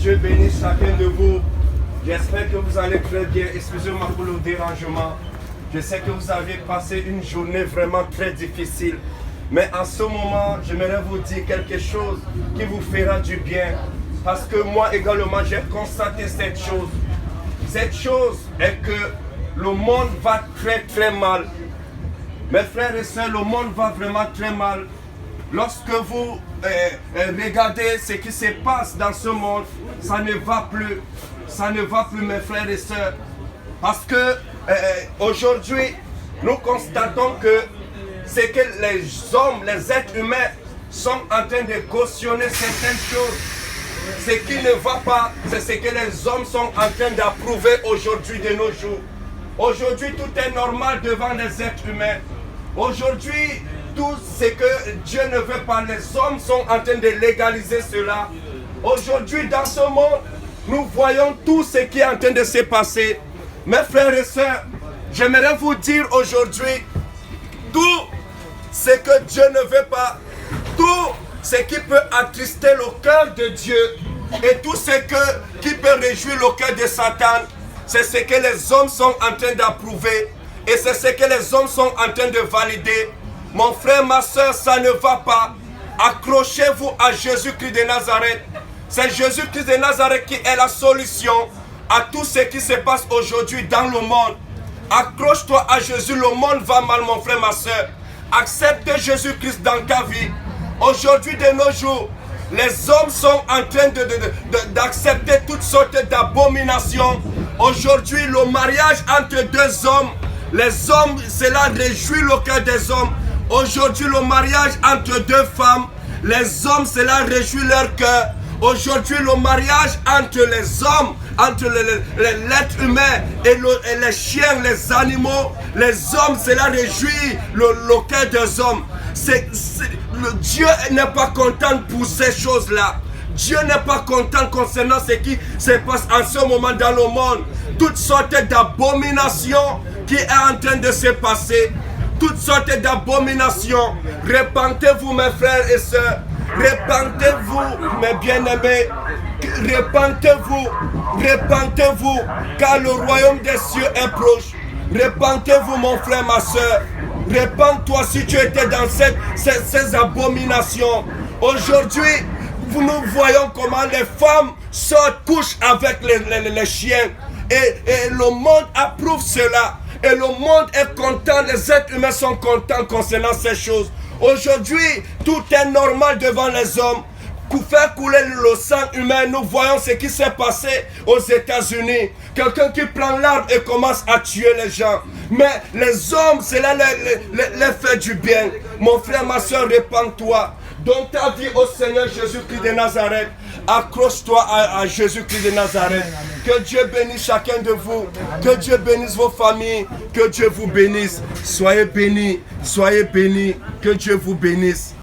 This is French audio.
Dieu bénisse chacun de vous. J'espère que vous allez très bien. Excusez-moi pour le dérangement. Je sais que vous avez passé une journée vraiment très difficile. Mais en ce moment, j'aimerais vous dire quelque chose qui vous fera du bien. Parce que moi également, j'ai constaté cette chose. Cette chose est que le monde va très très mal. Mes frères et sœurs, le monde va vraiment très mal. Lorsque vous regardez ce qui se passe dans ce monde, ça ne va plus. Ça ne va plus, mes frères et sœurs. Parce que aujourd'hui, nous constatons que c'est que les hommes, les êtres humains sont en train de cautionner certaines choses. Ce qui ne va pas, c'est ce que les hommes sont en train d'approuver aujourd'hui de nos jours. Aujourd'hui, tout est normal devant les êtres humains. Aujourd'hui, tout ce que Dieu ne veut pas, les hommes sont en train de légaliser cela. Aujourd'hui, dans ce monde, nous voyons tout ce qui est en train de se passer. Mes frères et sœurs, j'aimerais vous dire aujourd'hui, tout ce que Dieu ne veut pas, tout ce qui peut attrister le cœur de Dieu et tout ce qui peut réjouir le cœur de Satan, c'est ce que les hommes sont en train d'approuver et c'est ce que les hommes sont en train de valider. Mon frère, ma soeur, ça ne va pas. Accrochez-vous à Jésus-Christ de Nazareth. C'est Jésus-Christ de Nazareth qui est la solution à tout ce qui se passe aujourd'hui dans le monde. Accroche-toi à Jésus, le monde va mal, mon frère, ma soeur. Accepte Jésus-Christ dans ta vie. Aujourd'hui, de nos jours, les hommes sont en train d'accepter toutes sortes d'abominations. Aujourd'hui, le mariage entre deux hommes, les hommes, cela réjouit le cœur des hommes. Aujourd'hui, le mariage entre deux femmes, les hommes, cela réjouit leur cœur. Aujourd'hui, le mariage entre les hommes, entre l'être humain et les chiens, les animaux, les hommes, cela réjouit le cœur des hommes. Dieu n'est pas content pour ces choses-là. Dieu n'est pas content concernant ce qui se passe en ce moment dans le monde. Toutes sortes d'abominations qui est en train de se passer. Toutes sortes d'abominations. Repentez-vous, mes frères et sœurs. Repentez-vous, mes bien-aimés. Repentez-vous. Repentez-vous, car le royaume des cieux est proche. Repentez-vous, mon frère, ma soeur. Repends-toi si tu étais dans ces abominations. Aujourd'hui, nous voyons comment les femmes sortent, couchent avec les chiens. Et le monde approuve cela. Et le monde est content, les êtres humains sont contents concernant ces choses. Aujourd'hui, tout est normal devant les hommes. Pour faire couler le sang humain, nous voyons ce qui s'est passé aux États-Unis. Quelqu'un qui prend l'arme et commence à tuer les gens. Mais les hommes, cela les fait du bien. Mon frère, ma soeur, répands-toi. Donne ta vie au Seigneur Jésus-Christ de Nazareth. Accroche-toi à Jésus-Christ de Nazareth. Que Dieu bénisse chacun de vous. Que Dieu bénisse vos familles. Que Dieu vous bénisse. Soyez bénis. Soyez bénis. Que Dieu vous bénisse.